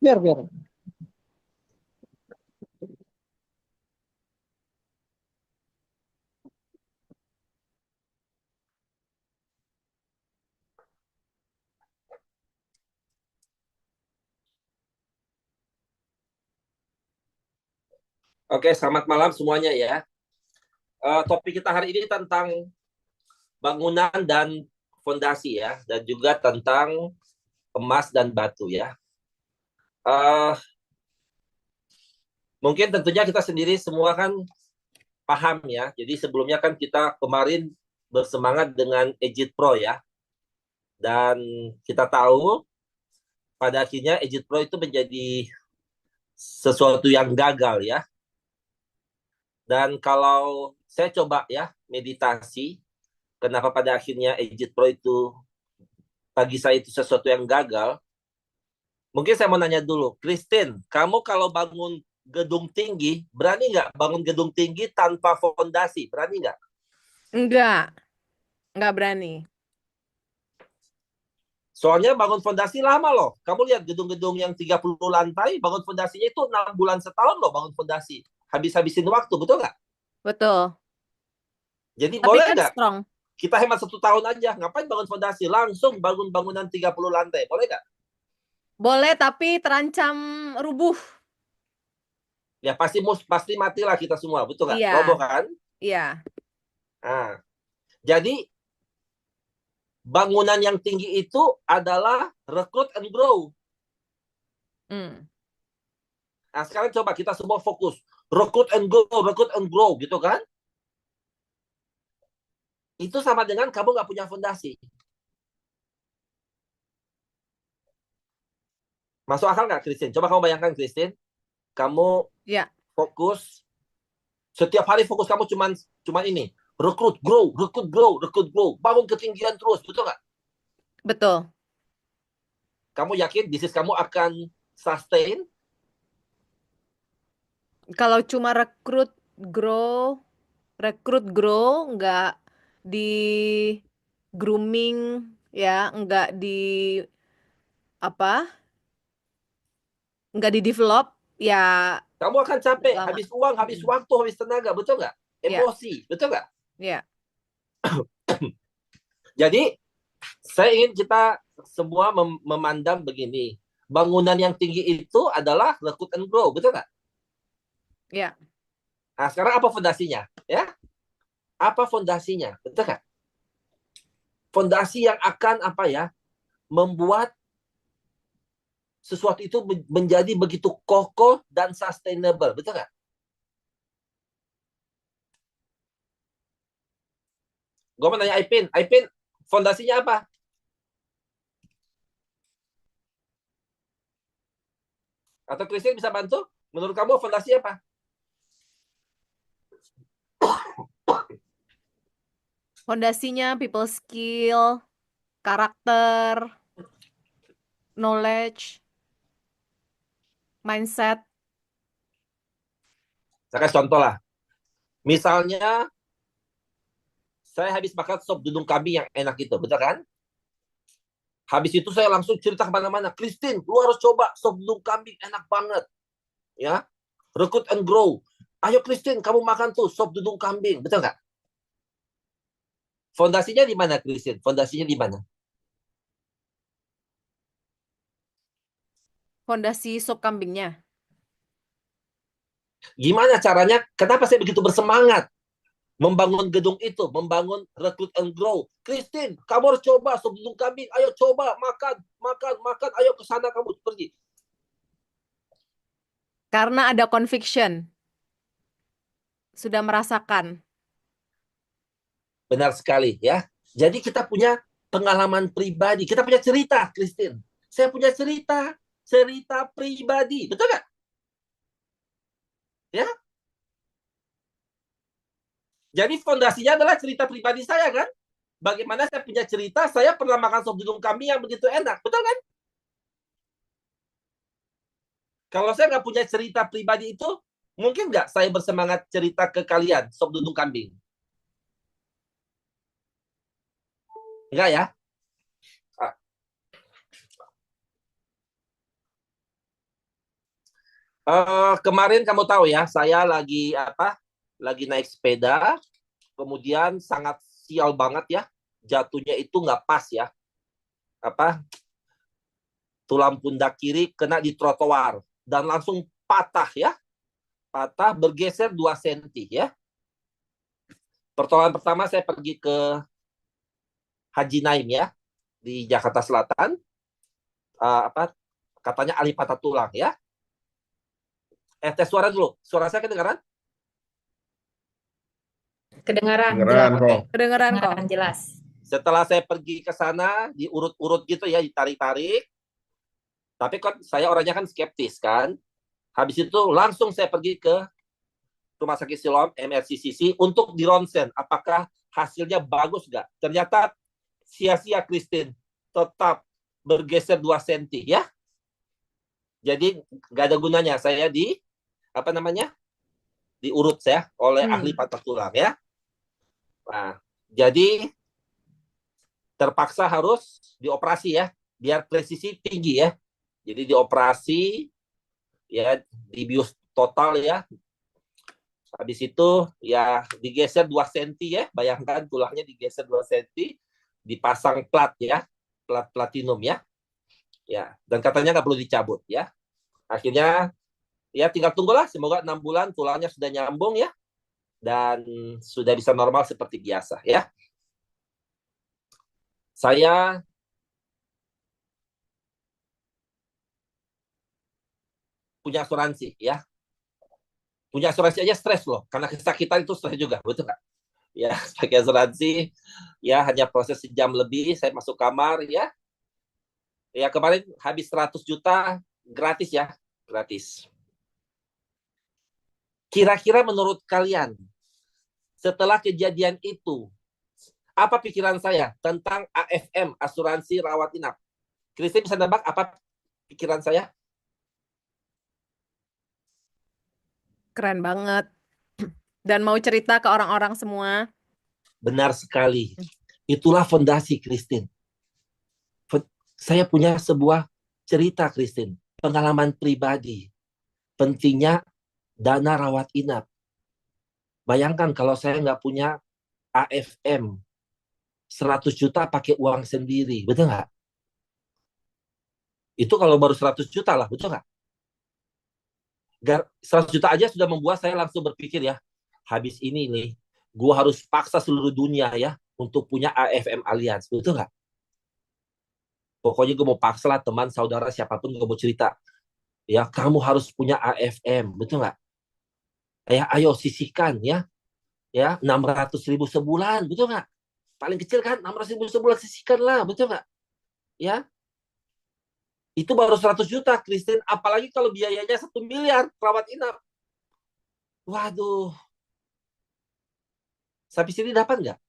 Biar. Oke, selamat malam semuanya ya. Topik kita hari ini tentang bangunan dan fondasi ya, dan juga tentang emas dan batu ya. Eh, Mungkin tentunya kita sendiri semua kan paham ya. Jadi sebelumnya kan kita kemarin bersemangat dengan Ejit Pro ya, dan kita tahu pada akhirnya Ejit Pro itu menjadi sesuatu yang gagal ya. Dan kalau saya coba ya meditasi, kenapa pada akhirnya Ejit Pro itu bagi saya itu sesuatu yang gagal. Mungkin saya mau nanya dulu, Christine, kamu kalau bangun gedung tinggi, berani nggak bangun gedung tinggi tanpa fondasi? Berani nggak? Enggak, enggak berani. Soalnya bangun fondasi lama loh. Kamu lihat gedung-gedung yang 30 lantai, bangun fondasinya itu 6 bulan setahun loh bangun fondasi. Habis-habisin waktu, betul nggak? Betul. Jadi Tapi boleh kan nggak? strong. Kita hemat 1 tahun aja. Ngapain bangun fondasi? Langsung bangun bangunan 30 lantai. Boleh nggak? Boleh, tapi terancam rubuh. Ya pasti matilah kita semua, betul nggak? Iya, Roboh kan? iya. Nah, jadi bangunan yang tinggi itu adalah recruit and grow. Hmm. Nah, sekarang coba kita semua fokus. Recruit and grow gitu kan. Itu sama dengan kamu nggak punya fondasi. Masuk akal nggak, Christine? Coba kamu bayangkan, Christine. Kamu Ya, fokus, setiap hari fokus kamu cuman ini. Recruit, grow. Bangun ketinggian terus, betul nggak? betul. Kamu yakin bisnis kamu akan sustain? Kalau cuma rekrut grow, nggak di grooming, ya, apa, nggak di develop, ya Kamu akan capek, lama. habis uang, habis Mm. waktu, habis tenaga, betul nggak? Ya, Emosi, betul nggak? ya. Jadi saya ingin kita semua memandang begini. Bangunan yang tinggi itu adalah recruit and grow, betul nggak? Ya. Nah, sekarang apa fondasinya? Ya, apa fondasinya? Betul nggak? Fondasi yang akan apa ya? Membuat sesuatu itu menjadi begitu kokoh dan sustainable, betul nggak? Gue mau nanya Aipin, fondasinya apa? Atau Christian bisa bantu? Menurut kamu fondasi apa? Fondasinya people skill, karakter, knowledge, mindset. Saya kasih contoh lah. Misalnya saya habis makan sop dudung kambing yang enak itu, betul kan? Habis itu saya langsung cerita kemana-mana. Christine, lu harus coba sop dudung kambing, enak banget. Ya, recruit and grow. Ayo Christine, kamu makan tuh sop dudung kambing, betul nggak? Fondasinya di mana, Christine? Fondasinya di mana? Fondasi sop kambingnya. Gimana caranya? Kenapa saya begitu bersemangat membangun gedung itu, membangun recruit and grow? Christine, kamu harus coba sop dudung kambing. Ayo coba makan. Ayo ke sana kamu pergi. Karena ada conviction, sudah merasakan. Benar sekali ya. Jadi kita punya pengalaman pribadi, kita punya cerita, Christine. Saya punya cerita pribadi, betul nggak? Ya, jadi fondasinya adalah cerita pribadi saya kan. Bagaimana saya punya cerita, saya pernah makan sop dudung kambing yang begitu enak, betul kan? Kalau saya nggak punya cerita pribadi itu, mungkin nggak saya bersemangat cerita ke kalian sop dudung kambing? Nggak ya? Ah, Kemarin kamu tahu ya, saya lagi apa? Lagi naik sepeda, kemudian sangat sial banget ya, jatuhnya itu nggak pas ya, apa? Tulang pundak kiri kena di trotoar dan langsung patah ya, patah bergeser 2 senti ya. Pertolongan pertama saya pergi ke Haji Naim ya di Jakarta Selatan, apa? Katanya ahli patah tulang ya. Tes suara dulu, suara saya kedengaran? Kedengaran Kedengeran jelas. kok. Kedengeran kok. Kedengaran jelas. Setelah saya pergi ke sana, diurut-urut gitu ya, ditarik-tarik. Tapi kan saya orangnya kan skeptis kan. Habis itu langsung saya pergi ke Rumah Sakit Siloam MRCCC untuk di ronsen. Apakah hasilnya bagus nggak? Ternyata sia-sia Christine. Tetap bergeser 2 senti ya. Jadi nggak ada gunanya saya apa namanya? Diurut saya oleh ahli patah tulang ya. Nah, jadi terpaksa harus dioperasi ya, biar presisi tinggi ya. Jadi dioperasi ya, dibius total ya. Habis itu ya digeser 2 senti ya, bayangkan tulangnya digeser 2 senti, dipasang plat ya, plat platinum ya. Ya, dan katanya nggak perlu dicabut ya. Akhirnya ya tinggal tunggulah, semoga 6 bulan tulangnya sudah nyambung ya dan sudah bisa normal seperti biasa ya. Saya punya asuransi ya. Punya asuransi aja stres loh, karena kesakitan itu stres juga, betul nggak? Ya, pakai asuransi, ya hanya proses sejam lebih, saya masuk kamar ya. Ya kemarin habis 100 juta gratis ya, gratis. Kira-kira menurut kalian, setelah kejadian itu, apa pikiran saya tentang AFM, asuransi rawat inap? Christine bisa nebak apa pikiran saya? Keren banget. Dan mau cerita ke orang-orang semua. Benar sekali. Itulah fondasi Christine. Saya punya sebuah cerita, Christine. Pengalaman pribadi. Pentingnya dana rawat inap. Bayangkan kalau saya nggak punya AFM, 100 juta pakai uang sendiri. Betul nggak? Itu kalau baru 100 juta lah, betul nggak? 100 juta aja sudah membuat saya langsung berpikir ya, habis ini nih, gue harus paksa seluruh dunia ya untuk punya AFM Alliance. Betul nggak? Pokoknya gue mau paksa lah teman, saudara, siapapun gue mau cerita. Ya, kamu harus punya AFM. Betul nggak? Ya, ayo sisihkan ya. Ya, 600.000 sebulan. Betul nggak? Paling kecil kan 600.000 sebulan, sisihkan lah. Betul nggak? Ya, itu baru 100 juta, Christine. Apalagi kalau biayanya 1 miliar perawat inap. Waduh. Sampai sini dapat nggak?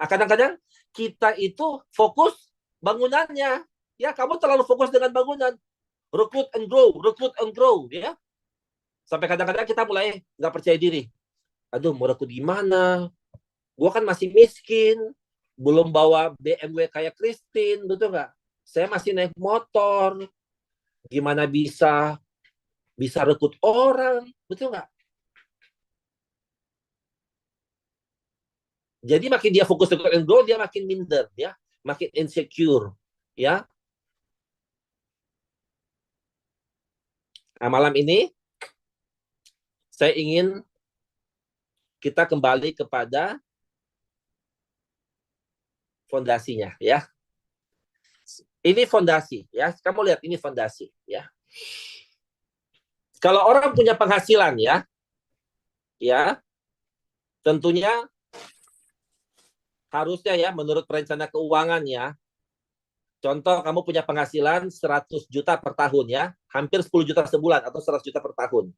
Kadang-kadang kita itu fokus bangunannya. Ya, kamu terlalu fokus dengan bangunan. Recruit and grow, recruit and grow. Ya. Sampai kadang-kadang kita mulai nggak percaya diri. Aduh, mau rekrut gimana? Gue kan masih miskin. Belum bawa BMW kayak Christine, betul nggak? Saya masih naik motor. Gimana bisa rekrut orang, betul nggak? Jadi makin dia fokus rekrut and grow, dia makin minder, ya, makin insecure, ya. Nah, malam ini saya ingin kita kembali kepada fondasinya, ya. Ini fondasi, ya. Kamu lihat ini fondasi, ya. Kalau orang punya penghasilan, ya, tentunya harusnya ya menurut perencana keuangan ya. Contoh kamu punya penghasilan 100 juta per tahun ya, hampir 10 juta sebulan atau 100 juta per tahun.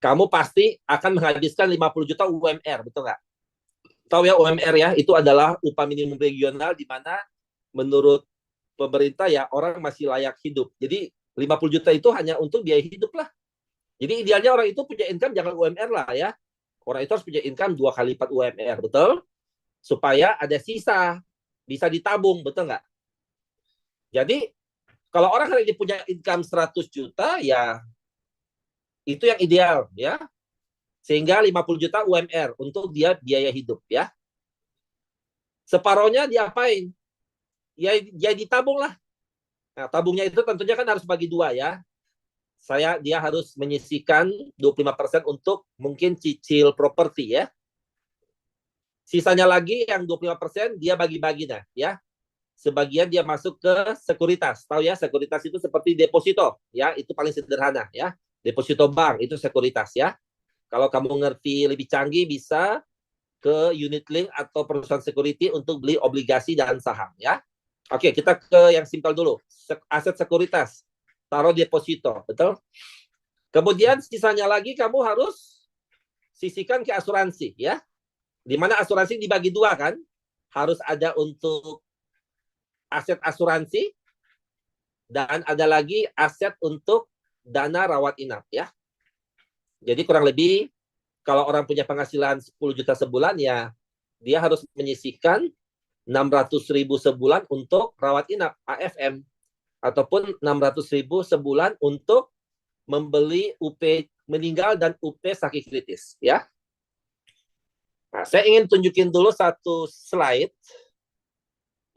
Kamu pasti akan menghabiskan 50 juta UMR, betul nggak? Tahu ya UMR ya, itu adalah upah minimum regional di mana menurut pemerintah ya orang masih layak hidup. Jadi 50 juta itu hanya untuk biaya hidup lah. Jadi idealnya orang itu punya income jangan UMR lah ya. Orang itu harus punya income 2 kali lipat UMR, betul? Supaya ada sisa, bisa ditabung, betul nggak? Jadi Kalau orang hari ini punya income 100 juta, ya itu yang ideal ya. Sehingga 50 juta UMR untuk dia biaya hidup ya. Separohnya diapain? Ya jadi tabung lah. Nah, tabungnya itu tentunya kan harus bagi dua ya. Dia harus menyisihkan 25% untuk mungkin cicil properti ya. Sisanya lagi yang 25% dia bagi-bagi nah ya. Sebagian dia masuk ke sekuritas. Tahu ya, sekuritas itu seperti deposito ya, itu paling sederhana ya. Deposito bank itu sekuritas ya. Kalau kamu ngerti lebih canggih bisa ke unit link atau perusahaan security untuk beli obligasi dan saham ya. Oke, kita ke yang simpel dulu. Aset sekuritas. Taruh deposito, betul? Kemudian sisanya lagi kamu harus sisihkan ke asuransi ya. Di mana asuransi dibagi dua kan? Harus ada untuk aset asuransi dan ada lagi aset untuk dana rawat inap ya. Jadi kurang lebih kalau orang punya penghasilan 10 juta sebulan ya dia harus menyisihkan 600.000 sebulan untuk rawat inap AFM ataupun 600.000 sebulan untuk membeli UP meninggal dan UP sakit kritis ya. Nah, saya ingin tunjukin dulu satu slide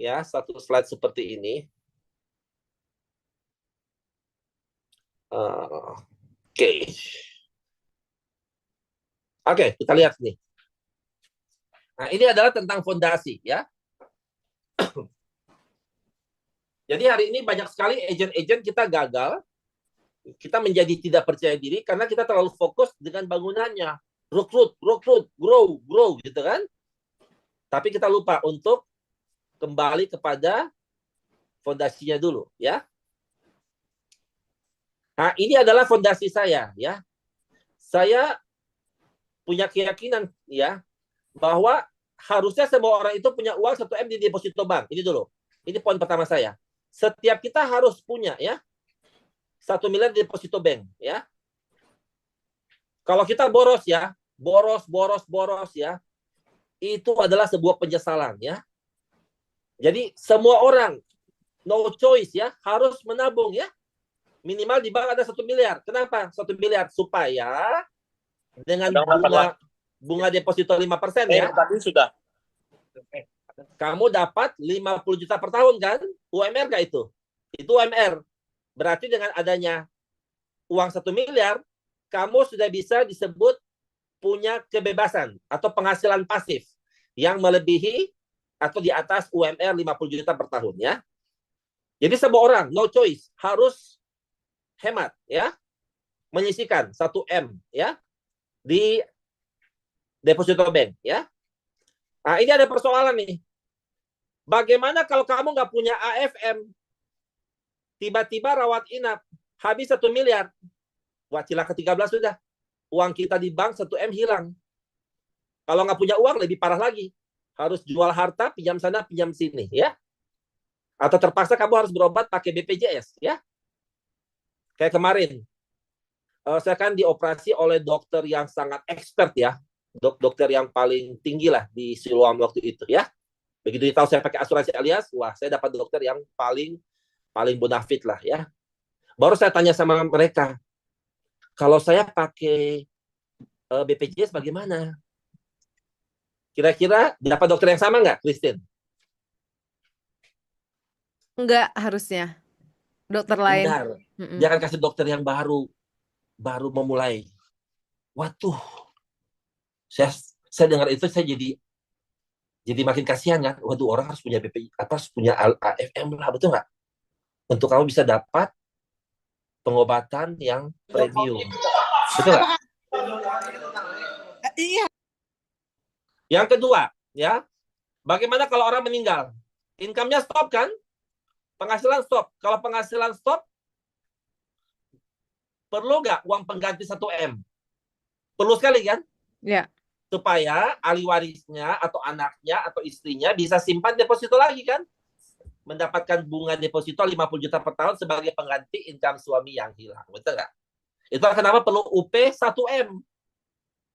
ya, satu slide seperti ini. Oke. Oke, kita lihat nih. Nah, ini adalah tentang fondasi ya. Jadi hari ini banyak sekali agen-agen kita gagal, kita menjadi tidak percaya diri karena kita terlalu fokus dengan bangunannya. Rekrut, grow, gitu kan. Tapi kita lupa untuk kembali kepada fondasinya dulu ya. Nah, ini adalah fondasi saya ya. Saya punya keyakinan ya bahwa harusnya semua orang itu punya uang 1 M di deposito bank. Ini dulu. Ini poin pertama saya. Setiap kita harus punya ya 1 miliar di deposito bank ya. Kalau kita boros ya, boros ya, itu adalah sebuah penyesalan ya. Jadi semua orang no choice ya harus menabung ya. Minimal di bank ada 1 miliar. Kenapa 1 miliar? Supaya dengan bunga deposito 5% ya. Tadi sudah. Kamu dapat 50 juta per tahun kan? UMR nggak itu? Itu UMR. Berarti dengan adanya uang 1 miliar, kamu sudah bisa disebut punya kebebasan atau penghasilan pasif yang melebihi atau di atas UMR 50 juta per tahun ya. Jadi semua orang no choice harus hemat ya. Menyisihkan 1 M ya di deposito bank ya. Nah, ini ada persoalan nih. Bagaimana kalau kamu nggak punya AFM, tiba-tiba rawat inap, habis 1 miliar. Wah, cilaka 13 sudah. Uang kita di bank 1 M hilang. Kalau nggak punya uang, lebih parah lagi. Harus jual harta, pinjam sana, pinjam sini. Ya. Atau terpaksa kamu harus berobat pakai BPJS. Ya. Kayak kemarin. Saya kan dioperasi oleh dokter yang sangat expert ya. Dokter yang paling tinggi lah di Siloam waktu itu ya. Begitu ditahu saya pakai asuransi Alias, wah saya dapat dokter yang paling bonafit lah ya. Baru saya tanya sama mereka, kalau saya pakai BPJS bagaimana? Kira-kira dapat dokter yang sama nggak, Christine? Enggak harusnya. Dokter lain. Benar. Jangan kasih dokter yang baru memulai. Waduh, saya dengar itu saya jadi makin kasihan kan. Waduh, orang harus punya harus punya AFM lah, betul nggak? Untuk kamu bisa dapat pengobatan yang premium. Betul nggak? Iya. Yang kedua, ya, bagaimana kalau orang meninggal? Income-nya stop kan? Penghasilan stop. Kalau penghasilan stop, perlu nggak uang pengganti 1 M? Perlu sekali kan? Ya. Supaya ahli warisnya atau anaknya atau istrinya bisa simpan deposito lagi kan? Mendapatkan bunga deposito 50 juta per tahun sebagai pengganti income suami yang hilang. Betul nggak? Itu kenapa perlu UP 1 M.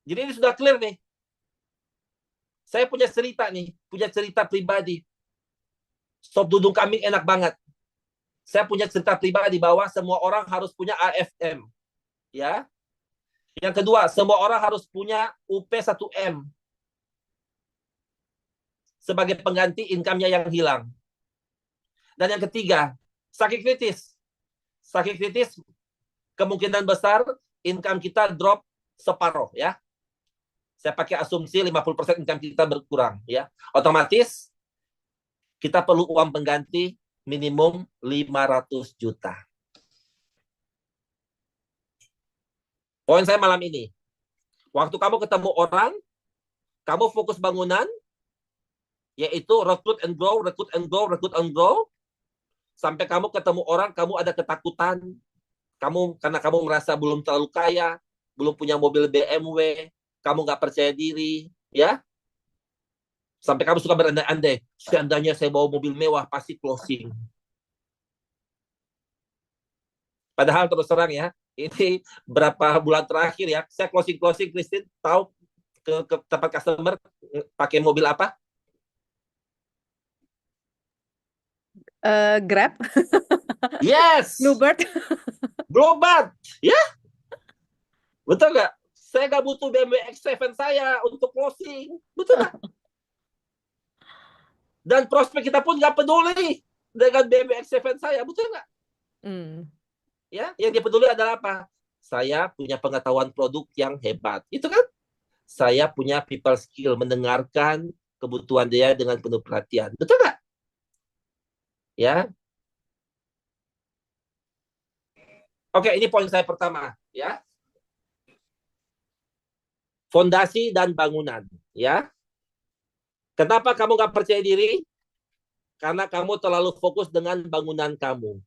Jadi ini sudah clear nih. Saya punya cerita pribadi. Sop dudung kambing enak banget. Saya punya cerita pribadi bahwa semua orang harus punya AFM, ya. Yang kedua, semua orang harus punya UP1M sebagai pengganti income-nya yang hilang. Dan yang ketiga, sakit kritis. Sakit kritis kemungkinan besar income kita drop separuh, ya. Saya pakai asumsi 50% income kita berkurang, ya. Otomatis kita perlu uang pengganti minimum 500 juta. Poin saya malam ini, waktu kamu ketemu orang, kamu fokus bangunan, yaitu recruit and grow, recruit and grow, recruit and grow, sampai kamu ketemu orang, kamu ada ketakutan, karena kamu merasa belum terlalu kaya, belum punya mobil BMW, kamu nggak percaya diri, ya. Sampai kamu suka berandai-andai, seandainya saya bawa mobil mewah, pasti closing. Padahal terus terang ya, ini berapa bulan terakhir ya, saya closing, Christine, tahu ke tempat customer pakai mobil apa? Grab, Yes, Bluebird. Bluebird, ya, betul nggak? Saya nggak butuh BMW X7 saya untuk closing, betul nggak? Dan prospek kita pun nggak peduli dengan BMW X7 saya, betul nggak? Ya, yang dia peduli adalah apa? Saya punya pengetahuan produk yang hebat, itu kan? Saya punya people skill, mendengarkan kebutuhan dia dengan penuh perhatian, betul nggak? Ya, oke, ini poin saya pertama, ya. Fondasi dan bangunan, ya. Kenapa kamu nggak percaya diri? Karena kamu terlalu fokus dengan bangunan kamu,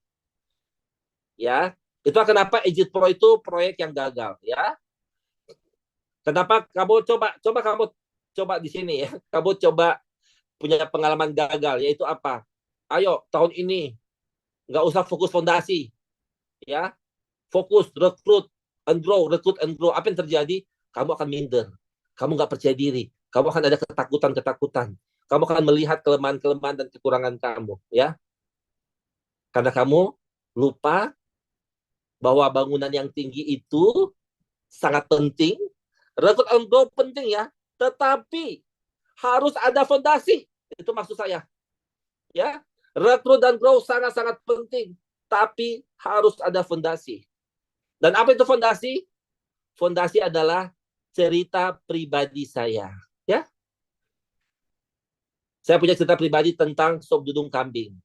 ya. Itu kenapa Exit Pro itu proyek yang gagal, ya. Kenapa kamu coba di sini ya, kamu coba punya pengalaman gagal, yaitu apa? Ayo tahun ini nggak usah fokus fondasi, ya. Fokus rekrut and grow, rekrut and grow. Apa yang terjadi? Kamu akan minder, kamu nggak percaya diri, kamu akan ada ketakutan, kamu akan melihat kelemahan-kelemahan dan kekurangan kamu, ya. Karena kamu lupa bahwa bangunan yang tinggi itu sangat penting, rekrut and grow penting ya, tetapi harus ada fondasi. Itu maksud saya, ya. Rekrut dan grow sangat-sangat penting, tapi harus ada fondasi. Dan apa itu fondasi? Fondasi adalah cerita pribadi saya, ya. Saya punya cerita pribadi tentang sop dudung kambing.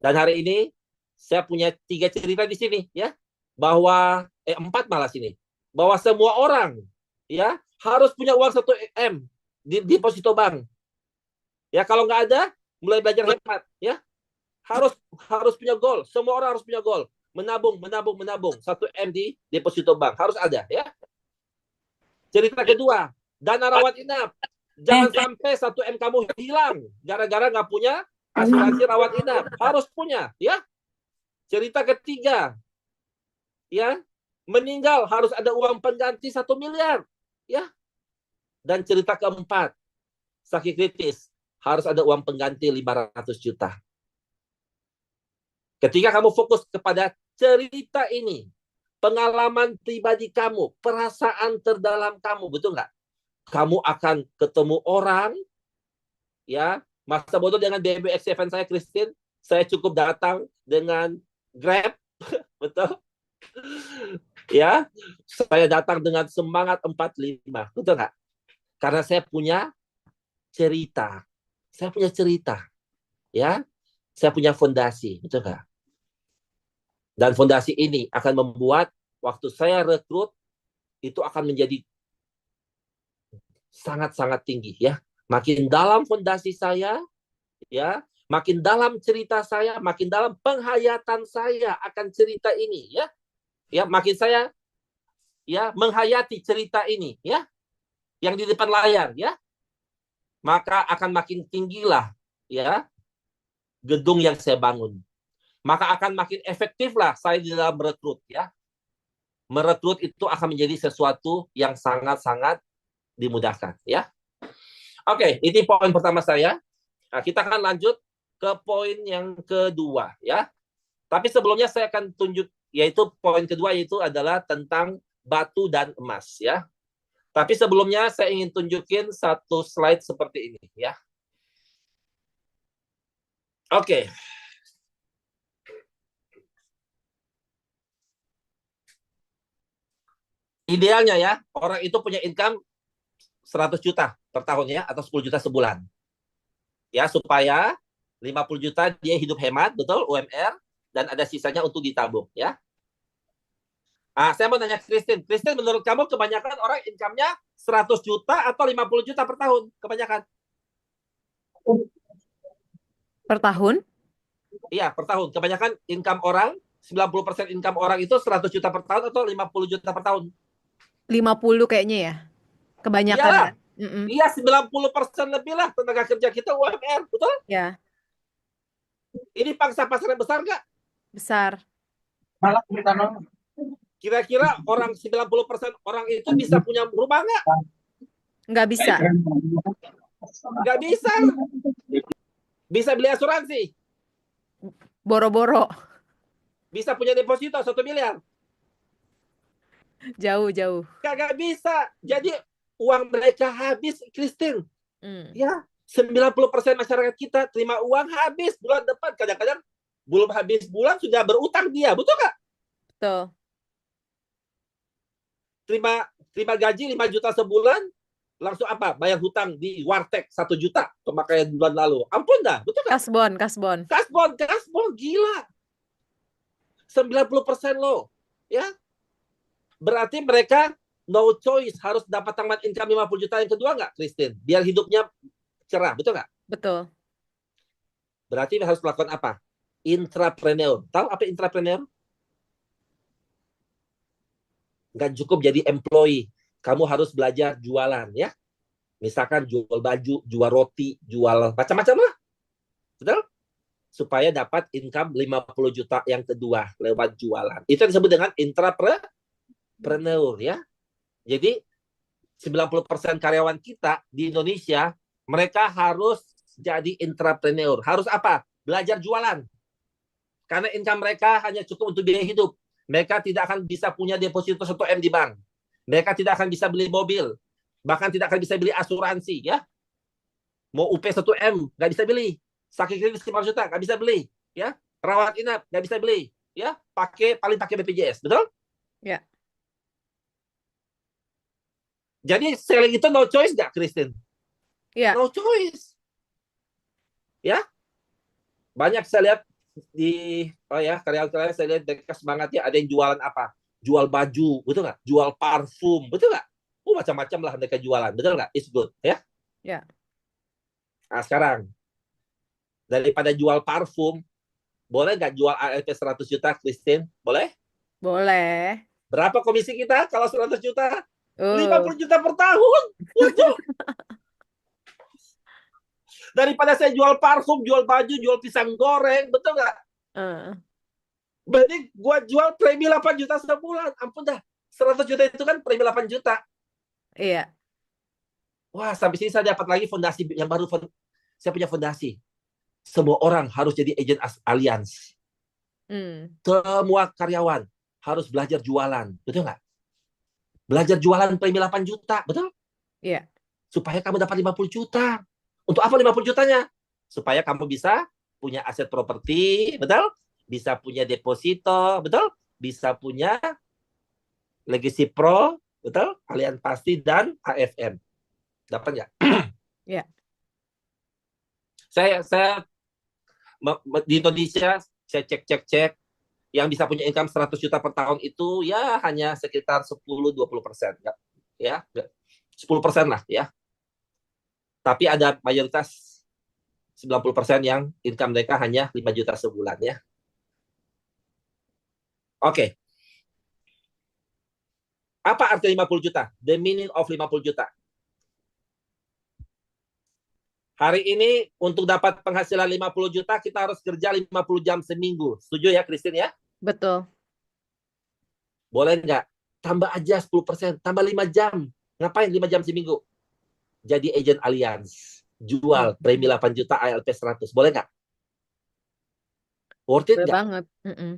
Dan hari ini saya punya 3 cerita di sini, ya. Bahwa 4 malah sini. Bahwa semua orang, ya, harus punya uang 1 M di deposito bank. Ya, kalau nggak ada, mulai belajar hemat, ya. Harus punya goal. Semua orang harus punya goal. Menabung. 1 M di deposito bank. Harus ada, ya. Cerita kedua, dana rawat inap. Jangan sampai 1 M kamu hilang gara-gara nggak punya asuransi rawat inap. Harus punya, ya. Cerita ketiga, ya, meninggal harus ada uang pengganti 1 miliar, ya. Dan cerita keempat, sakit kritis harus ada uang pengganti 500 juta. Ketika kamu fokus kepada cerita ini, pengalaman pribadi kamu, perasaan terdalam kamu, betul nggak? Kamu akan ketemu orang, ya. Masa bodoh dengan BMW X7 saya, Christine, saya cukup datang dengan Grab, betul? Ya, saya datang dengan semangat 45, betul nggak? Karena saya punya cerita, ya. Saya punya fondasi, betul nggak? Dan fondasi ini akan membuat waktu saya rekrut itu akan menjadi sangat-sangat tinggi, ya. Makin dalam fondasi saya, ya, makin dalam cerita saya, makin dalam penghayatan saya akan cerita ini, ya. Ya, makin saya, ya, menghayati cerita ini, ya, yang di depan layar, ya, maka akan makin tinggilah, ya, gedung yang saya bangun. Maka akan makin efektiflah saya di dalam merekrut, ya. Merekrut itu akan menjadi sesuatu yang sangat-sangat dimudahkan, ya. Oke, ini poin pertama saya. Nah, kita akan lanjut ke poin yang kedua, ya. Tapi sebelumnya saya akan tunjuk, yaitu poin kedua, yaitu adalah tentang batu dan emas ya. Tapi sebelumnya saya ingin tunjukin satu slide seperti ini ya. Oke. Idealnya ya, orang itu punya income 100 juta per tahun ya, atau 10 juta sebulan. Ya, supaya 50 juta dia hidup hemat, betul, UMR, dan ada sisanya untuk ditabung ya. Saya mau nanya Christine. Christine, menurut kamu kebanyakan orang income-nya 100 juta atau 50 juta per tahun? Kebanyakan. Per tahun? Iya, per tahun. Kebanyakan income orang, 90% income orang itu 100 juta per tahun atau 50 juta per tahun? 50 kayaknya ya. Kebanyakan Iyalah. kan? Mm-mm. Iya, 90% lebih lah tenaga kerja kita UMR, betul? Ya, Ini pangsa pasar yang besar nggak? besar. Kira-kira orang 90% orang itu bisa punya rumah nggak? Nggak bisa. Nggak bisa. Bisa beli asuransi. Boro-boro. Bisa punya deposito 1 miliar. Jauh-jauh. Kagak bisa. Jadi uang mereka habis, Christine. Hmm. Ya, 90% masyarakat kita terima uang habis bulan depan. Kadang-kadang belum habis bulan sudah berutang dia. Betul nggak? Betul. Terima gaji 5 juta sebulan, langsung apa? Bayar hutang di Warteg 1 juta pemakaian bulan lalu. Ampun dah, betul nggak? Kasbon, kasbon. Kasbon, gila. 90% loh. Ya, berarti mereka no choice harus dapat tambahan income 50 juta yang kedua nggak, Christine? Biar hidupnya cerah, betul nggak? Betul. Berarti harus melakukan apa? Intrapreneur. Tahu apa intrapreneur? Nggak cukup jadi employee. Kamu harus belajar jualan ya. Misalkan jual baju, jual roti, jual macam-macam lah. Betul? Supaya dapat income 50 juta yang kedua lewat jualan. Itu yang disebut dengan intrapreneur ya. Jadi 90% karyawan kita di Indonesia, mereka harus jadi intrapreneur. Harus apa? Belajar jualan. Karena income mereka hanya cukup untuk biaya hidup. Mereka tidak akan bisa punya deposito 1 M di bank. Mereka tidak akan bisa beli mobil. Bahkan tidak akan bisa beli asuransi ya. Mau UP 1 M nggak bisa beli. Sakit kritis 5 juta nggak bisa beli ya. Rawat inap nggak bisa beli ya. Paling pakai BPJS, betul? Ya. Jadi selling itu no choice nggak, Christine? Ya. No choice. Ya. Banyak saya lihat karyawan-karyawan saya lihat mereka semangatnya, ada yang jualan apa? Jual baju, betul nggak? Jual parfum, betul nggak? Macam-macam lah mereka jualan, betul nggak? It's good, ya. Ya. Nah, sekarang daripada jual parfum, boleh nggak jual ALP 100 juta, Christine? Boleh? Boleh. Berapa komisi kita kalau 100 juta? 50 Oh. juta per tahun. Waduh. Daripada saya jual parfum, jual baju, jual pisang goreng, betul nggak? Berarti gua jual premi 8 juta sebulan. Ampun dah. 100 juta itu kan premi 8 juta. Iya. Wah, sampai sini saya dapat lagi fondasi yang baru. Saya punya fondasi. Semua orang harus jadi agent Allianz. Semua karyawan harus belajar jualan. Betul nggak? Belajar jualan premi 8 juta. Betul? Iya. Supaya kamu dapat 50 juta. Untuk apa 50 jutanya? Supaya kamu bisa punya aset properti. Betul? Bisa punya deposito. Betul? Bisa punya Legacy Pro. Betul? Kalian pasti dan AFM. Dapat nggak? Iya. Saya di Indonesia saya cek yang bisa punya income 100 juta per tahun itu ya hanya sekitar 10-20%, ya 10% lah ya. Tapi ada mayoritas 90% yang income mereka hanya 5 juta sebulan ya. Oke. Apa arti 50 juta? The meaning of 50 juta. Hari ini untuk dapat penghasilan 50 juta kita harus kerja 50 jam seminggu. Setuju ya, Christine ya? Betul. Boleh nggak? Tambah aja 10%, tambah 5 jam. Ngapain 5 jam seminggu? Jadi agent Allianz. Jual premi 8 juta ALP 100. Boleh nggak? Worth it Betul nggak? banget. Mm-mm.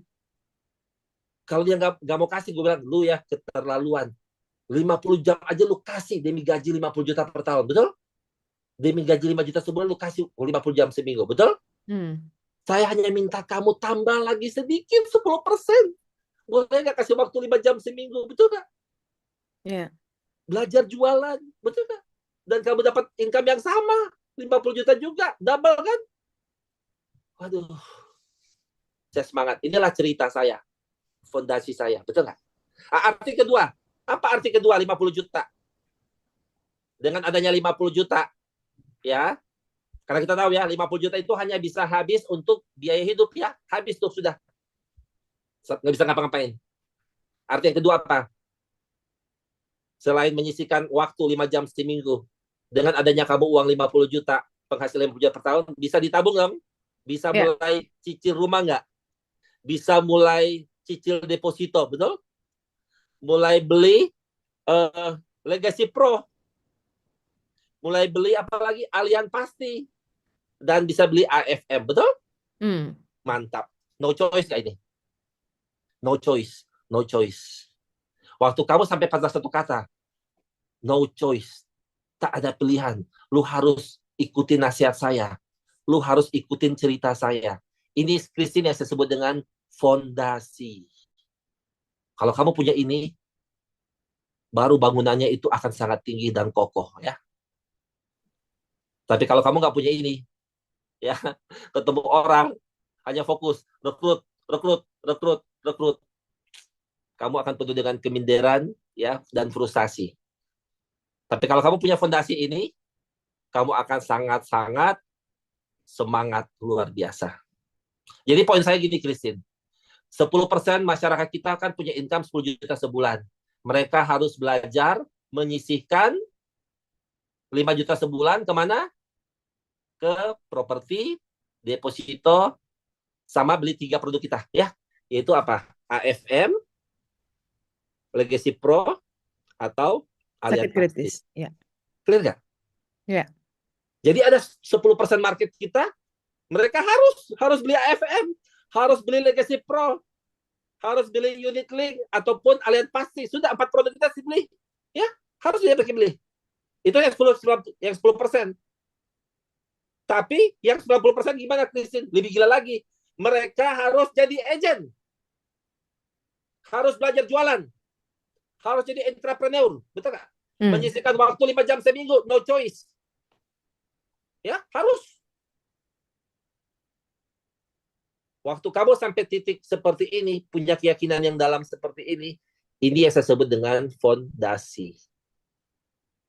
Kalau dia nggak mau kasih, gue bilang, lu ya keterlaluan. 50 jam aja lu kasih demi gaji 50 juta per tahun, betul? Demi gaji 5 juta sebulan lu kasih 50 jam seminggu, betul? Hmm. Saya hanya minta kamu tambah lagi sedikit 10%. Boleh nggak kasih waktu 5 jam seminggu, betul nggak? Ya. Belajar jualan, betul nggak? Dan kamu dapat income yang sama, 50 juta juga, double kan? Waduh, saya semangat. Inilah cerita saya, fondasi saya, betul nggak? Arti kedua, apa arti kedua 50 juta? Dengan adanya 50 juta, ya, karena kita tahu ya, 50 juta itu hanya bisa habis untuk biaya hidup ya. Habis tuh sudah. Nggak bisa ngapa-ngapain. Arti yang kedua apa? Selain menyisikan waktu 5 jam seminggu, dengan adanya kamu uang 50 juta, penghasilan 50 juta per tahun, bisa ditabung nggak? Bisa Ya. mulai cicil rumah nggak? Bisa mulai cicil deposito, betul? Mulai beli Legacy Pro. Mulai beli apa lagi? Allianz Pasti. Dan bisa beli AFM, betul? Hmm. Mantap. No choice kayak ini. No choice. No choice. Waktu kamu sampai pada satu kata, no choice. Tak ada pilihan. Lu harus ikutin nasihat saya. Lu harus ikutin cerita saya. Ini Christine yang saya sebut dengan fondasi. Kalau kamu punya ini, baru bangunannya itu akan sangat tinggi dan kokoh ya. Tapi kalau kamu nggak punya ini, ya ketemu orang hanya fokus rekrut, rekrut, rekrut, rekrut, kamu akan penuh dengan keminderan ya dan frustasi. Tapi kalau kamu punya fondasi ini, kamu akan sangat-sangat semangat luar biasa. Jadi poin saya gini, Christine. 10% masyarakat kita kan punya income 10 juta sebulan. Mereka harus belajar menyisihkan 5 juta sebulan kemana? Ke properti, deposito, sama beli 3 produk kita. Ya, yaitu apa? AFM, Legacy Pro, atau Sakit Allianz Pasti. kritis. Ya. Clear nggak? Ya. Jadi ada 10% market kita, mereka harus beli AFM, harus beli Legacy Pro, harus beli unit link ataupun Allianz Pasti. Sudah 4 produk kita sih beli. Ya, harus dia pakai beli. Itu yang 10%. Tapi yang 90% gimana, Christine? Lebih gila lagi. Mereka harus jadi agent. Harus belajar jualan. Harus jadi entrepreneur. Betul nggak? Hmm. Menyisihkan waktu 5 jam seminggu. No choice. Ya, harus. Waktu kamu sampai titik seperti ini, punya keyakinan yang dalam seperti ini yang saya sebut dengan fondasi.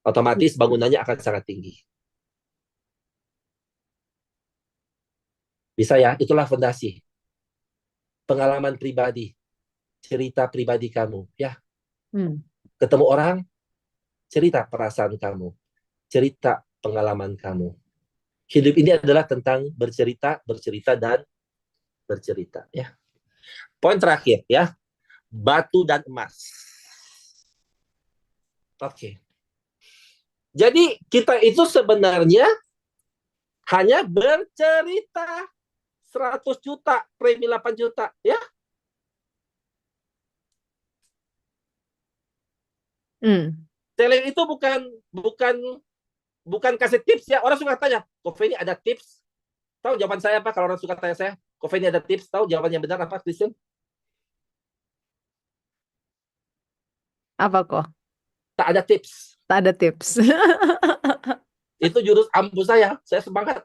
Otomatis bangunannya akan sangat tinggi. Bisa ya, itulah fondasi. Pengalaman pribadi, cerita pribadi kamu. Ya, Hmm. ketemu orang, cerita perasaan kamu, cerita pengalaman kamu. Hidup ini adalah tentang bercerita, bercerita, dan bercerita. Ya. Poin terakhir ya, batu dan emas. Oke. Jadi kita itu sebenarnya hanya bercerita 100 juta, premi 8 juta, ya. Hmm. Selling itu bukan bukan bukan kasih tips ya. Orang suka tanya, Kok ini ada tips? Tahu jawaban saya apa kalau orang suka tanya saya? Kok ini ada tips? Tahu jawabannya benar apa, Christian? Apa kok? Tak ada tips. Tak ada tips. Itu jurus ampuh saya. Saya semangat.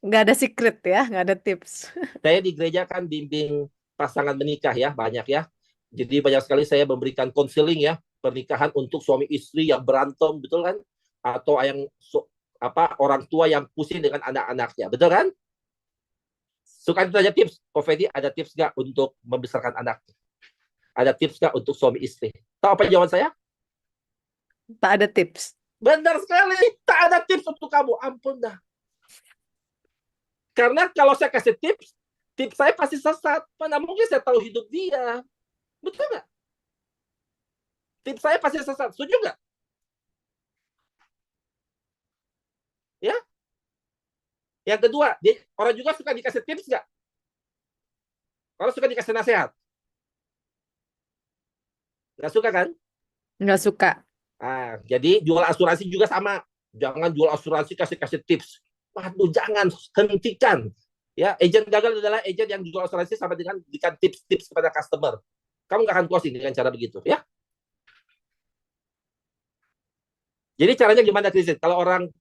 Nggak ada secret ya, nggak ada tips. Saya di gereja kan bimbing pasangan menikah ya, banyak ya. Jadi banyak sekali saya memberikan konseling ya, pernikahan untuk suami istri yang berantem, betul kan? Atau yang orang tua yang pusing dengan anak-anaknya, betul kan? Suka ditanya tips, Kok Fedi ada tips nggak untuk membesarkan anak? Ada tips nggak untuk suami istri? Tahu apa jawaban saya? Tak ada tips. Benar sekali, tak ada tips untuk kamu. Ampun dah. Karena kalau saya kasih tips, tips saya pasti sesat. Mana mungkin saya tahu hidup dia. Betul nggak? Tips saya pasti sesat. Setuju nggak? Ya. Yang kedua, orang juga suka dikasih tips nggak? Kalau suka dikasih nasihat, nggak suka kan? Nggak suka. Jadi jual asuransi juga sama. Jangan jual asuransi kasih tips. Waduh, jangan, hentikan. Ya, agent gagal adalah agent yang jual asuransi sama dengan berikan tips-tips kepada customer. Kamu nggak akan closing dengan cara begitu, ya. Jadi caranya gimana, Krisis? Kalau orang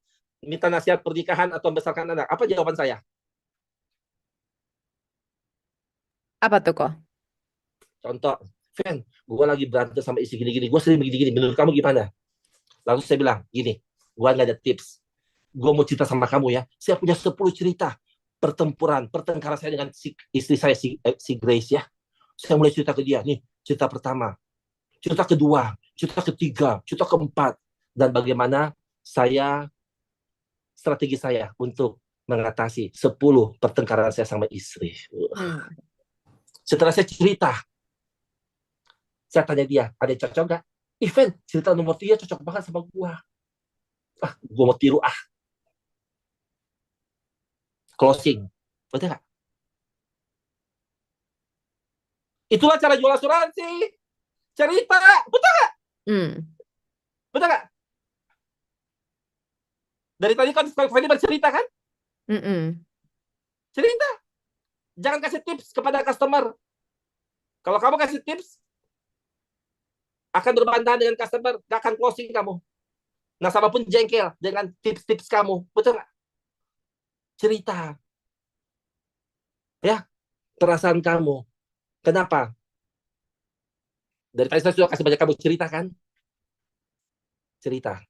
minta nasihat pernikahan atau membesarkan anak, apa jawaban saya? Apa tuh kok? Contoh, Fen, gue lagi berantem sama istri gini-gini, gue sering begini-gini, menurut kamu gimana? Lalu saya bilang, gini, gue nggak ada tips. Gue mau cerita sama kamu ya, saya punya 10 cerita pertengkaran saya dengan istri saya, si Grace ya. Saya mulai cerita ke dia, nih, cerita pertama, cerita kedua, cerita ketiga, cerita keempat, dan bagaimana strategi saya untuk mengatasi 10 pertengkaran saya sama istri. Setelah saya cerita, saya tanya dia, ada yang cocok nggak? Event, cerita nomor 3 cocok banget sama gua. Gua mau tiru closing. Betul nggak? Itulah cara jual asuransi. Cerita, betul nggak? Betul nggak? Dari tadi kan Fanny bercerita kan? Cerita. Jangan kasih tips kepada customer. Kalau kamu kasih tips, akan berbantahan dengan customer, gak akan closing kamu. Nasabah pun jengkel dengan tips-tips kamu. Betul nggak? Cerita. Ya, perasaan kamu. Kenapa? Dari tadi saya sudah kasih banyak kamu cerita kan? Cerita.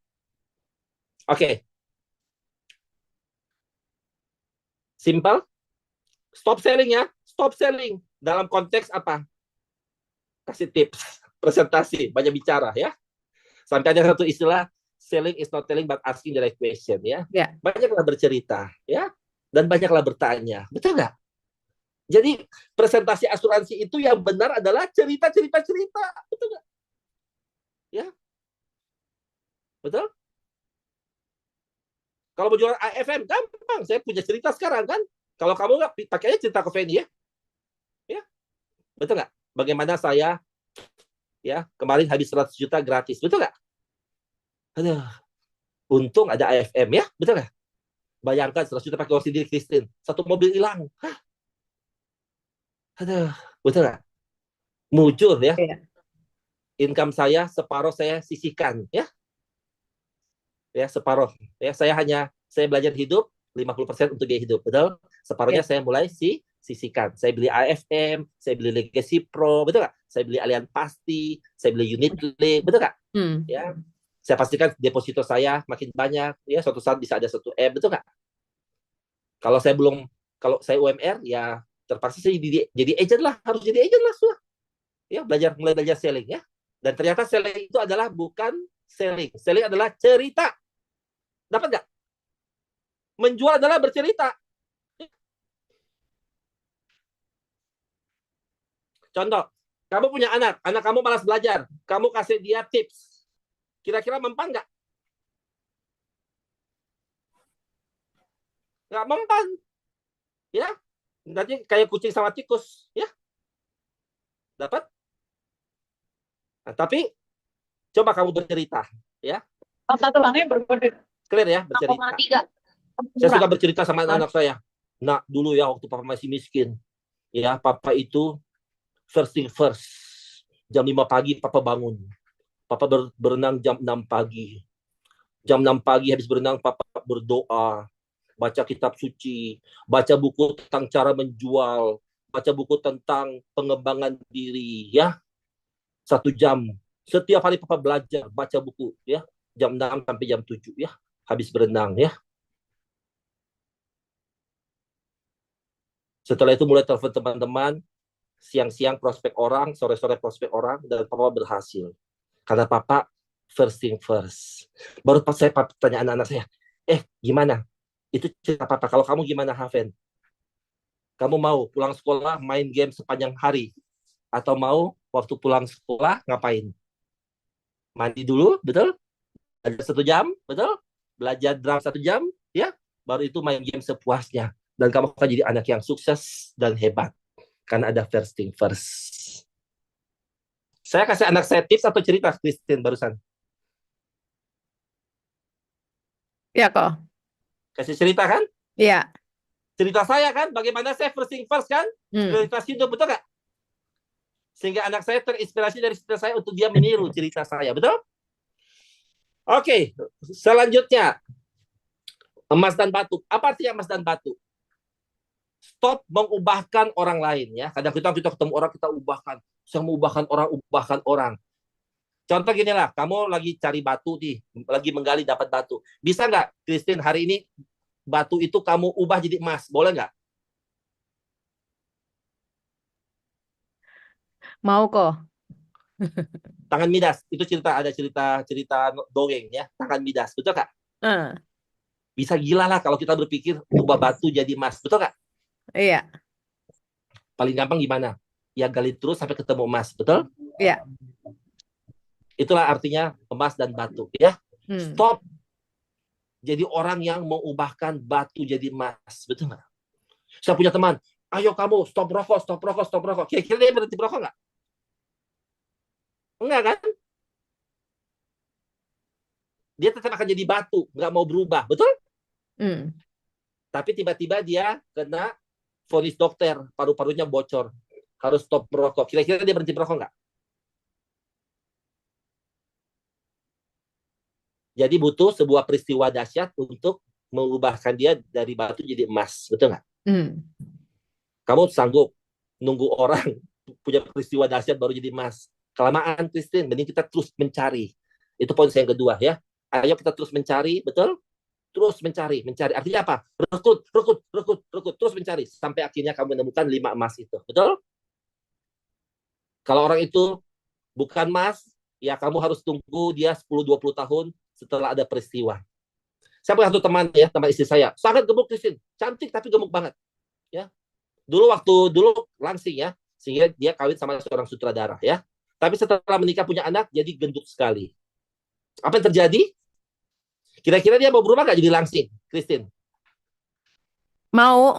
Oke. Simple. Stop selling ya. Stop selling. Dalam konteks apa? Kasih tips. Presentasi. Banyak bicara ya. Sampai ada satu istilah, selling is not telling but asking the right question ya. Banyaklah bercerita ya. Dan banyaklah bertanya. Betul nggak? Jadi presentasi asuransi itu yang benar adalah cerita. Betul nggak? Ya. Betul? Kalau mau jual AFM, gampang. Saya punya cerita sekarang kan. Kalau kamu nggak, pakainya cerita ke Fanny ya. Ya. Betul nggak? Bagaimana saya ya kemarin habis 100 juta gratis. Betul nggak? Aduh, untung ada AFM ya. Betul nggak? Bayangkan 100 juta pakai uang sendiri Christine. Satu mobil hilang. Aduh, betul nggak? Mujur ya. Income saya separuh saya sisihkan ya. Ya, separuh. Ya, saya belajar hidup 50% untuk dia hidup, betul? Separuhnya saya mulai sisihkan. Saya beli AFM, saya beli Legacy Pro, betul nggak? Saya beli Allianz Pasti, saya beli Unit Link, betul nggak? Ya, saya pastikan deposito saya makin banyak, ya suatu saat bisa ada 1 M, betul nggak? Kalau saya UMR, ya terpaksa saya jadi agent lah, harus jadi agent lah, sudah. Ya, mulai belajar selling ya. Dan ternyata selling itu adalah bukan selling adalah cerita. Dapat nggak? Menjual adalah bercerita. Contoh, kamu punya anak kamu malas belajar, kamu kasih dia tips. Kira-kira mempan nggak? Nggak mempan. Ya, nanti kayak kucing sama tikus. Ya, dapat? Nah, tapi coba kamu bercerita. Ya. Satu langnya berbeda. Clear ya, bercerita. Saya suka bercerita sama anak saya. Nah, dulu ya waktu papa masih miskin, ya papa itu first thing first. Jam 5 pagi papa bangun. Papa berenang jam 6 pagi. Jam 6 pagi habis berenang papa berdoa, baca kitab suci, baca buku tentang cara menjual, baca buku tentang pengembangan diri ya. 1 jam. Setiap hari papa belajar, baca buku ya. Jam 6 sampai jam 7 ya. Habis berenang ya. Setelah itu mulai telepon teman-teman, siang-siang prospek orang, sore-sore prospek orang, dan papa berhasil. Karena papa first thing first. Baru pas saya tanya anak-anak saya, gimana? Itu cerita papa. Kalau kamu gimana, Haven? Kamu mau pulang sekolah main game sepanjang hari? Atau mau waktu pulang sekolah ngapain? Mandi dulu, betul? Belajar 1 jam, betul? Belajar drum 1 jam, ya? Baru itu main game sepuasnya. Dan kamu akan jadi anak yang sukses dan hebat. Kan ada first thing first. Saya kasih anak saya tips atau cerita, Christine, barusan? Ya kok. Kasih cerita kan? Iya. Cerita saya kan, bagaimana saya first thing first kan? Prioritas hidup, betul nggak? Sehingga anak saya terinspirasi dari cerita saya untuk dia meniru cerita saya, betul? Oke, selanjutnya. Emas dan batu. Apa artinya emas dan batu? Stop mengubahkan orang lain ya. Kadang kita ketemu orang kita ubahkan. Saya mengubahkan orang, ubahkan orang. Contoh gini lah, kamu lagi cari batu nih, lagi menggali dapat batu. Bisa nggak, Christine, hari ini batu itu kamu ubah jadi emas? Boleh nggak? Mau kok. Tangan Midas, itu ada cerita dongeng ya, tangan Midas, betul nggak? Eh, Bisa gila lah kalau kita berpikir ubah batu jadi emas, betul nggak? iya. Paling gampang gimana? Ya gali terus sampai ketemu emas, betul? Iya. Itulah artinya emas dan batu ya. Hmm. Stop jadi orang yang mengubahkan batu jadi emas, betul nggak? Saya punya teman, ayo kamu stop rokok, stop rokok, stop rokok. Kira-kira dia berhenti merokok nggak? Enggak kan? Dia tetap akan jadi batu, nggak mau berubah, betul? Hmm. Tapi tiba-tiba dia kena vonis dokter, paru-parunya bocor, harus stop merokok. Kira-kira dia berhenti merokok nggak? Jadi butuh sebuah peristiwa dahsyat untuk mengubahkan dia dari batu jadi emas, betul nggak? Hmm. Kamu sanggup nunggu orang punya peristiwa dahsyat baru jadi emas? Kelamaan, Christine. Mending kita terus mencari. Itu poin saya yang kedua ya. Ayo kita terus mencari, betul? Terus mencari. Artinya apa? Rekrut, terus mencari sampai akhirnya kamu menemukan 5 emas itu, betul? Kalau orang itu bukan emas, ya kamu harus tunggu dia 10-20 tahun setelah ada peristiwa. Saya punya satu teman ya, teman istri saya, sangat gemuk Christine, cantik tapi gemuk banget. Ya, dulu langsing ya, sehingga dia kawin sama seorang sutradara ya. Tapi setelah menikah punya anak, jadi gendut sekali. Apa yang terjadi? Kira-kira dia mau berubah nggak jadi langsing, Christine? Mau.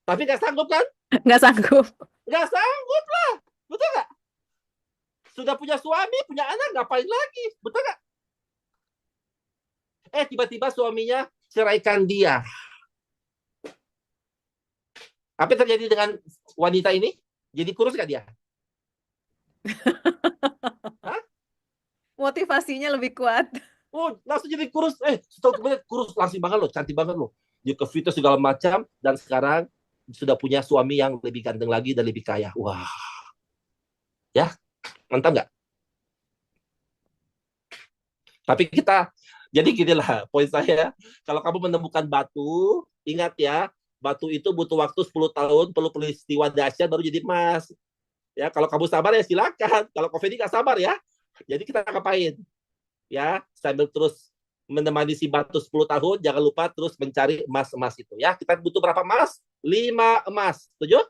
Tapi nggak sanggup kan? Nggak sanggup. Nggak sanggup lah, betul nggak? Sudah punya suami, punya anak, ngapain lagi, betul nggak? Tiba-tiba suaminya ceraikan dia. Apa yang terjadi dengan wanita ini? Jadi kurus nggak dia? Hah? Motivasinya lebih kuat. Oh, langsung jadi kurus. Setahun kemudian kurus langsing banget loh, cantik banget loh. Dia ke fitness segala macam dan sekarang sudah punya suami yang lebih ganteng lagi dan lebih kaya. Wah, ya mantap nggak? Tapi jadi gini lah, poin saya, kalau kamu menemukan batu, ingat ya, batu itu butuh waktu 10 tahun, perlu peristiwa dahsyat baru jadi emas. Ya, kalau kamu sabar ya silakan. Kalau Covid nggak sabar ya, jadi kita ngapain? Ya, sambil terus menemani si batu 10 tahun, jangan lupa terus mencari emas-emas itu. Ya, kita butuh berapa emas? 5 emas. Setuju?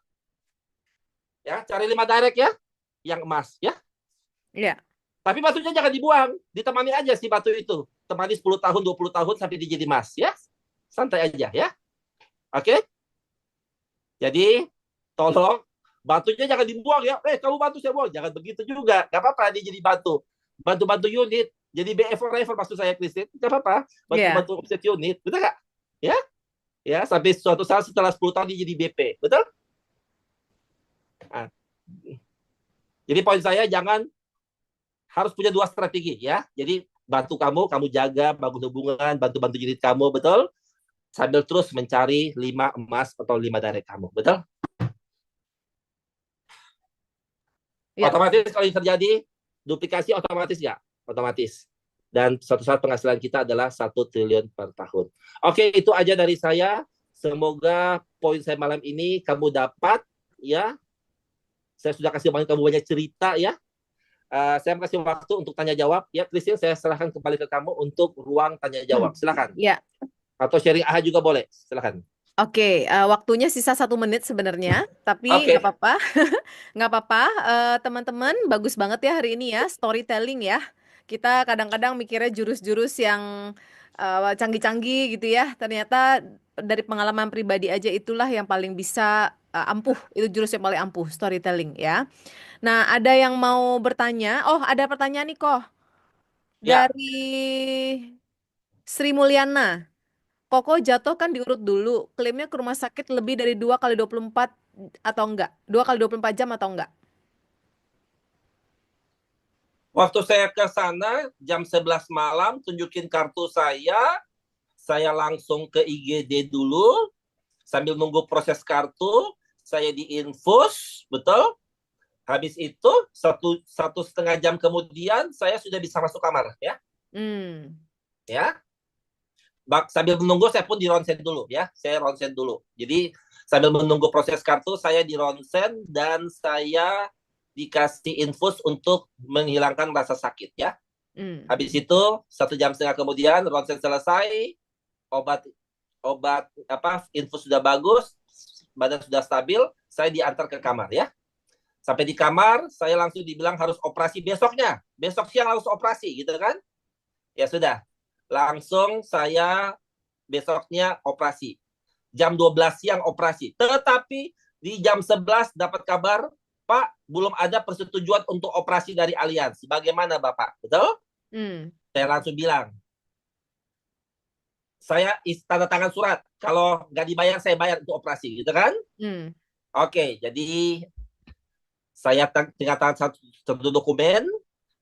Ya, cari 5 direct ya, yang emas ya. Iya. Tapi batunya jangan dibuang, ditemani aja si batu itu. Temani 10 tahun, 20 tahun sampai dia jadi emas ya. Santai aja ya. Oke? Jadi tolong batunya jangan dibuang ya. Kamu batu saya buang. Jangan begitu juga. Gak apa-apa dia jadi batu. Bantu-bantu unit. Jadi BF forever maksud saya, Christine. Gak apa-apa. Bantu-bantu offset unit. Betul gak? Ya? Ya, sampai suatu saat setelah 10 tahun dia jadi BP. Betul? Nah. Jadi poin saya jangan harus punya 2 strategi ya. Jadi bantu kamu jaga, bangun hubungan, bantu-bantu unit kamu, betul? Sambil terus mencari 5 emas atau 5 direct kamu, betul? Ya. Otomatis kalau yang terjadi duplikasi otomatis ya, otomatis. Dan suatu saat penghasilan kita adalah 1 triliun per tahun. Oke, itu aja dari saya. Semoga poin saya malam ini kamu dapat ya. Saya sudah kasih kamu banyak cerita ya. Saya kasih waktu untuk tanya jawab ya, Christine. Saya serahkan kembali ke kamu untuk ruang tanya jawab. Silakan. Ya. Atau sharing AHA juga boleh. Silakan. Oke, waktunya sisa 1 menit sebenarnya, tapi nggak apa-apa, nggak apa-apa. Teman-teman, bagus banget ya hari ini ya, storytelling ya. Kita kadang-kadang mikirnya jurus-jurus yang canggih-canggih gitu ya, ternyata dari pengalaman pribadi aja itulah yang paling bisa ampuh, itu jurus yang paling ampuh, storytelling ya. Nah, ada yang mau bertanya. Oh, ada pertanyaan nih kok Ya, dari Sri Mulyana. Koko jatuh kan diurut dulu. Klaimnya ke rumah sakit lebih dari 2 kali 24 atau enggak? 2 kali 24 jam atau enggak? waktu saya ke sana jam 11 malam, tunjukin kartu saya langsung ke IGD dulu, sambil nunggu proses kartu, saya diinfus, betul? Habis itu satu setengah jam kemudian saya sudah bisa masuk kamar, ya, Hmm. ya. Sambil menunggu saya pun di ronsen dulu, ya, saya ronsen dulu. Jadi sambil menunggu proses kartu saya di ronsen dan saya dikasih infus untuk menghilangkan rasa sakit, ya. Hmm. Habis itu 1 jam setengah kemudian ronsen selesai, obat obat apa infus sudah bagus, badan sudah stabil, saya diantar ke kamar, ya. Sampai di kamar, saya langsung dibilang harus operasi besoknya. Besok siang harus operasi, gitu kan? Ya sudah. Langsung saya besoknya operasi. Jam 12 siang operasi. Tetapi di jam 11 dapat kabar, Pak, belum ada persetujuan untuk operasi dari Allianz. Bagaimana, Bapak? Betul? Hmm. Saya langsung bilang, saya tanda tangan surat. Kalau nggak dibayar, saya bayar untuk operasi, gitu kan? Hmm. Oke, jadi saya tinggal tangan satu dokumen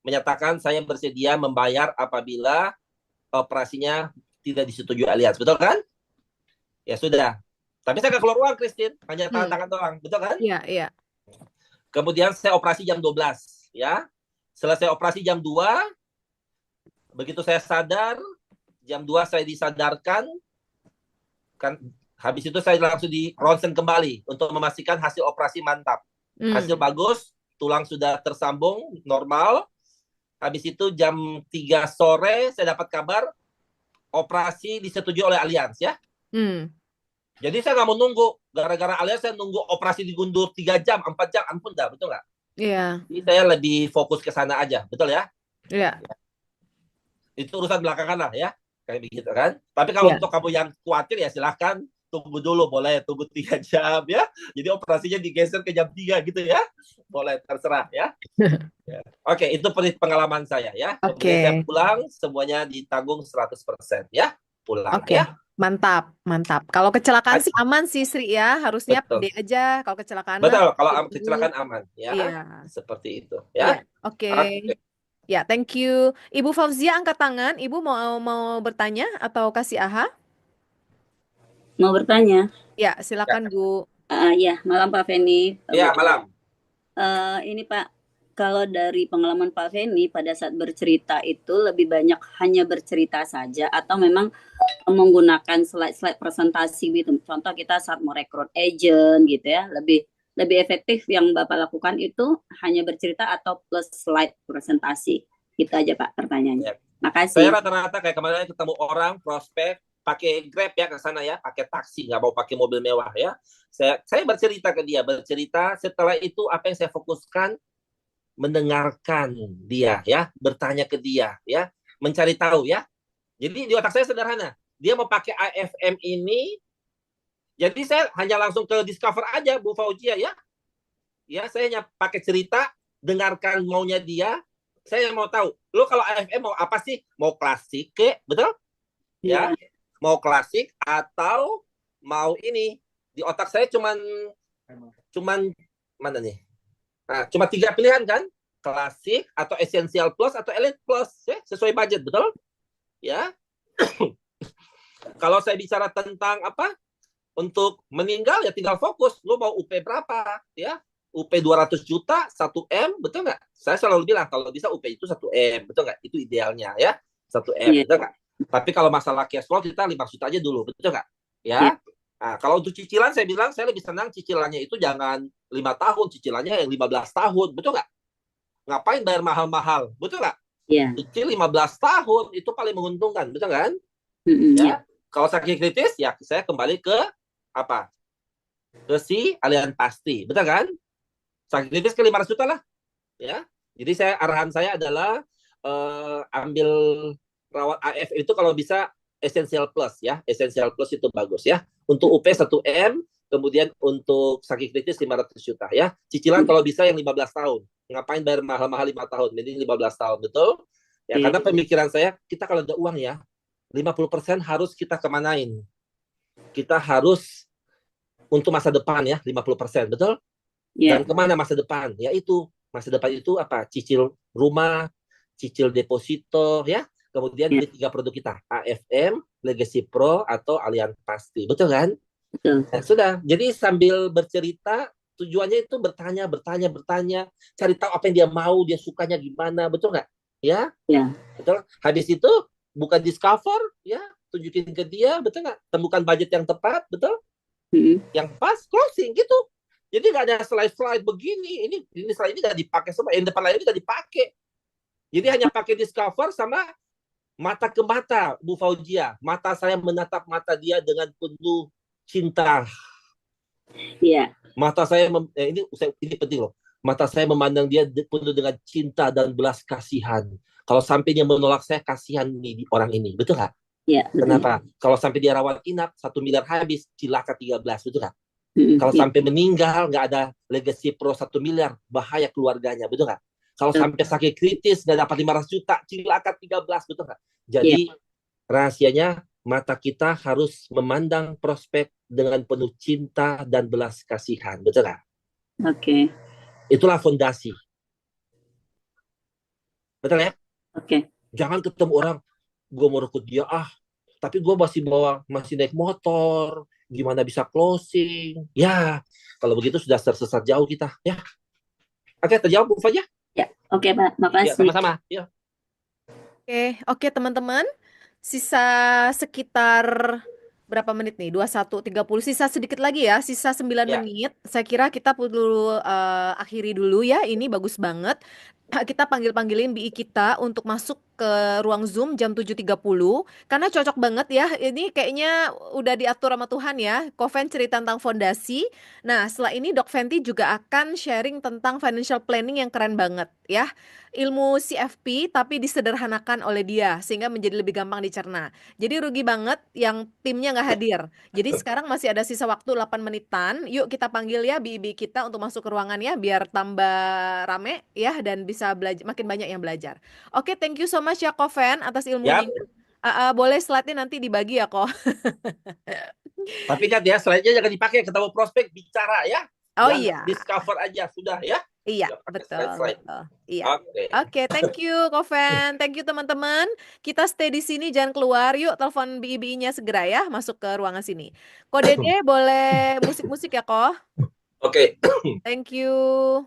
menyatakan saya bersedia membayar apabila operasinya tidak disetujui Allianz. Betul kan? Ya sudah. Tapi saya nggak keluar uang, Christine. Hanya tanda Hmm. tangan doang. Betul kan? Iya, iya. Kemudian saya operasi jam 12. Ya. Selesai operasi jam 2. Begitu saya sadar, jam 2 saya disadarkan. Kan, habis itu saya langsung di ronsen kembali untuk memastikan hasil operasi mantap. Hasil Hmm. bagus, tulang sudah tersambung normal. Habis itu jam 3 sore saya dapat kabar operasi disetujui oleh Allianz, ya. Hmm. Jadi saya nggak mau nunggu. Gara-gara Allianz saya nunggu operasi digundur 3 jam, 4 jam, ampun dah, betul nggak? Iya, Jadi saya lebih fokus ke sana aja, betul ya? iya, Itu urusan belakangan lah ya, kayak begitu kan. Tapi kalau iya. untuk kamu yang khawatir ya silahkan tunggu dulu, boleh tunggu 3 jam ya. Jadi operasinya digeser ke jam 3 gitu ya. Boleh, terserah ya. Oke, itu pengalaman saya ya. Kemudian saya Oke, pulang, semuanya ditanggung 100% ya. Pulang oke. ya. Mantap, mantap. Kalau kecelakaan sih aman sih Sri ya. Harusnya Betul. pede aja. Kalau kecelakaan mah Betul, kalau dulu. kecelakaan aman ya. Iya, Seperti itu iya. ya. Oke. Oke. Ya, thank you. Ibu Fauzia angkat tangan. Ibu mau mau bertanya atau kasih aha? Mau bertanya? Ya, Ya, silakan Bu. Ya, malam Pak Feni, Pak ya Bu. malam. Ini Pak, kalau dari pengalaman Pak Feni pada saat bercerita itu lebih banyak hanya bercerita saja atau memang menggunakan slide-slide presentasi gitu. Contoh kita saat mau rekrut agent gitu ya, lebih lebih efektif yang Bapak lakukan itu hanya bercerita atau plus slide presentasi. Gitu aja Pak pertanyaannya. Ya. Saya Makasih. rata-rata kayak kemarin ketemu orang prospek pakai Grab ya ke sana ya, pakai taksi, nggak mau pakai mobil mewah ya. Saya bercerita ke dia, bercerita. Setelah itu apa yang saya fokuskan, mendengarkan dia ya, bertanya ke dia ya, mencari tahu ya. Jadi di otak saya sederhana, dia mau pakai AFM ini, jadi saya hanya langsung ke Discover aja Bu Fauzia ya. Ya, saya hanya pakai cerita, dengarkan maunya dia. Saya mau tahu, lo kalau AFM mau apa sih? Mau klasik ke, betul? Ya, Iya. mau klasik atau mau ini. Di otak saya cuman mana nih? Nah, cuma 3 pilihan kan? Klasik atau Essential Plus atau Elite Plus, ya, sesuai budget, betul? Ya. Kalau saya bicara tentang apa? Untuk meninggal ya tinggal fokus. Lo mau UP berapa? Ya. UP 200 juta, 1M, betul nggak? Saya selalu bilang, kalau bisa UP itu 1M, betul nggak? Itu idealnya ya, 1M, Iya. betul nggak? Tapi kalau masalah cash flow, kita 5 juta aja dulu, betul nggak? Iya. Ya. Nah, kalau untuk cicilan, saya bilang, saya lebih senang cicilannya itu jangan 5 tahun, cicilannya yang 15 tahun, betul nggak? Ngapain bayar mahal-mahal, betul nggak? Iya. Cicil 15 tahun, itu paling menguntungkan, betul kan? Iya. Ya. Kalau sakit kritis, ya saya kembali ke apa? Ke si Allianz Pasti, betul kan? Sakit kritis ke 500 juta lah, ya. Jadi arahan saya adalah ambil rawat AF itu kalau bisa Essential Plus ya. Essential Plus itu bagus ya. Untuk UP 1M, kemudian untuk sakit kritis 500 juta ya. Cicilan kalau bisa yang 15 tahun. Ngapain bayar mahal-mahal 5 tahun? Jadi 15 tahun, betul? Ya, karena pemikiran saya, kita kalau ada uang ya, 50% harus kita kemanain. Kita harus untuk masa depan ya, 50%, betul? Dan kemana masa depan? Ya itu, masa depan itu apa? Cicil rumah, cicil deposito ya. Kemudian beli 3 produk kita, AFM, Legacy Pro, atau Allianz Pasti. Betul kan? Betul. Nah, sudah. Jadi sambil bercerita, tujuannya itu bertanya, cari tahu apa yang dia mau, dia sukanya gimana, betul nggak? Ya? Ya. Betul. Habis itu buka discover, ya, tunjukin ke dia, betul nggak? Temukan budget yang tepat, betul? Yang pas, closing gitu. Jadi nggak ada slide-slide begini, ini slide ini nggak dipakai semua, yang depan lain ini nggak dipakai. Jadi hanya pakai discover sama mata ke mata, Bu Fauzia. Mata saya menatap mata dia dengan penuh cinta. Iya. Mata saya, ini penting loh. Mata saya memandang dia penuh dengan cinta dan belas kasihan. Kalau sampai dia menolak saya, kasihan nih orang ini. Betul nggak? Iya. Kenapa? Kalau sampai dia rawat inap, 1 miliar habis, cilaka 13. Betul nggak? Kalau sampai meninggal, nggak ada Legacy Pro 1 miliar, bahaya keluarganya. Betul nggak? Kalau sampai sakit kritis, nggak dapat 500 juta, cilaka 13, betul nggak? Jadi, rahasianya, mata kita harus memandang prospek dengan penuh cinta dan belas kasihan. Betul nggak? Oke. Itulah fondasi. Betul ya? Oke. Jangan ketemu orang, gue mau rekrut dia, tapi gue masih naik motor, gimana bisa closing? Ya, kalau begitu sudah tersesat jauh kita. Ya. Oke, terjawab Bu Fauzia? Ya, oke Pak, Ya, makasih. sama-sama. Ya. Oke teman-teman. Sisa sekitar berapa menit nih? 21.30. Sisa sedikit lagi ya, sisa 9 Ya. menit. Saya kira kita perlu akhiri dulu ya. Ini bagus banget. Kita panggil-panggilin BI kita untuk masuk ke ruang Zoom jam 7.30 karena cocok banget ya. Ini kayaknya udah diatur sama Tuhan ya. Koven cerita tentang fondasi. Nah, setelah ini Dok Fenty juga akan sharing tentang financial planning yang keren banget ya. Ilmu CFP tapi disederhanakan oleh dia sehingga menjadi lebih gampang dicerna. Jadi rugi banget yang timnya nggak hadir. Jadi sekarang masih ada sisa waktu 8 menitan. Yuk kita panggil ya BI kita untuk masuk ke ruangan ya biar tambah rame ya dan bisa belajar, makin banyak yang belajar. Oke, thank you so much ya Koven atas ilmunya. Boleh slide-nya nanti dibagi ya kok. Tapi kan ya slide-nya jangan dipakai, ketemu prospek bicara ya. Oh Jangan iya. discover aja sudah ya. Iya, Nggak pakai betul. slide-slide. Iya. Oke. Oke, thank you Koven. Thank you teman-teman. Kita stay di sini, jangan keluar. Yuk telepon BI-nya segera ya masuk ke ruangan sini. Ko Dede boleh musik-musik ya, Ko? Oke. Thank you.